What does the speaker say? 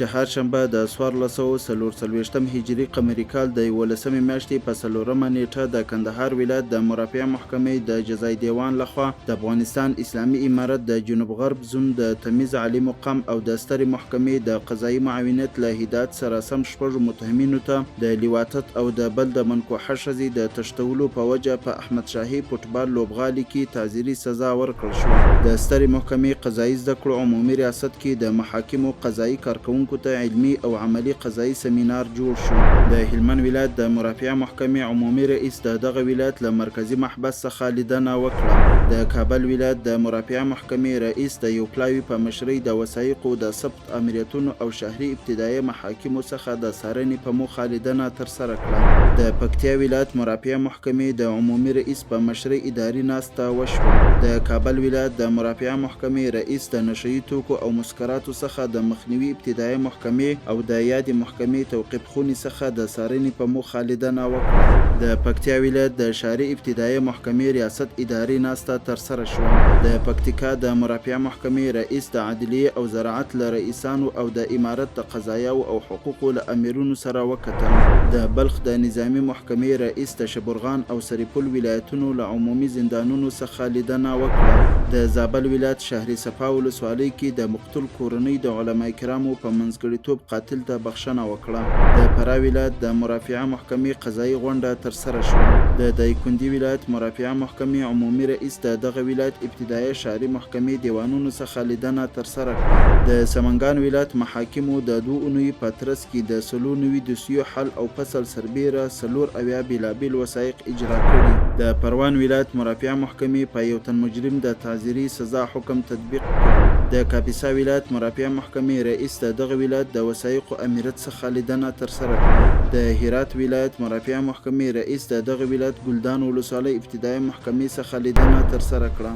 چهارشنبه د 1440 هجري قمري کال د 11 میاشتې په 4مه نیټه د کندهار ولایت د مرافعه محکمې د جزای دیوان لخوا د افغانستان اسلامي امارت د جنوب غرب زون د تمیز عالی مقام او د سترې محکمې د قضایي معاونیت له هدایت سره سم شپږو متهمینو ته د لیواتت او د بل د منکوحه ښځې د تښتولو په وجه په احمد شاهي فوټبال لوبغالي کې تعزیري سزا ورکړل شوه. د سترې محکمې قضایي زده کړو عمومي ریاست کې د محاکمو قضایي کارکوونکو ته علمي او عملي قضایي سمینار جوړ شو. د هلمند ولایت د مرافعه محکمې عمومي رئیس د دغه ولایت له مرکزي محبس څخه لیدنه وکړه. د کابل ولایت د مرافعه محکمې رئیس د یو پلاوي په مشرۍ د وثایقو د ثبت امریتونو او شهري ابتدایي محاکمو څخه د څارنې په موخه لیدنه ترسره کړه. د پکتیا ولایت مرافعه محکمې د عمومي رئیس په مشرۍ اداري ناسته وشوه. د کابل ولایت د مرافعه محکمې رئیس د نشهیي توکو او مسکراتو څخه د مخنیوي ابتدایي محکمې او د یادې محکمې توقیف خونې څخه د څارنې په موخه لیدنه وکړه. د پکتیا ولایت د ښاري ابتدایي محکمې ریاست اداري ناسته ترسره شوه. د پکتیکا د مرافعه محکمې رئیس د عدلیې او زراعت له رئیسانو او د امارت د قضایاو او حقوقو له امیرونو سره وکتل. د بلخ د نظامي محکمې رئیس د شبرغان او سرپل ولایتونو له عمومي زندانونو څخه لیدنه وکړه. د زابل ولایت شهر صفا ولسوالۍ کې د مقتول کورنۍ د علما کرامو په منځګړیتوب قاتل ته بخښنه وکړه. د فراه ولایت د مرافعه محکمې قضایي غونډه ترسره شوه. د دایکنډي ولایت مرافعه محکمې عمومي رئیس د دغه ولایت ابتدایي ښاري محکمې دیوانونو څخه لیدنه ترسره کړه. د سمنګان ولایت محاکمو د 2 اونیو په ترڅ کې د 4 دوسیو حل او فصل سربیره 4 بیلابیل وثایق اجرا کړي. د پروان ولایت مرافعه محکمې په یو تن مجرم د تعزیري سزا حکم تطبیق کړ. د کاپیسا ولایت مرافعه محکمې رئیس د دغه ولایت د وثایقو امیرت څخه لیدنه ترسره کړه. د هرات ولایت مرافعه محکمې رئیس د دغه ولایت ګلدان ولسوالۍ ابتدایي محکمې څخه لیدنه ترسره کړه.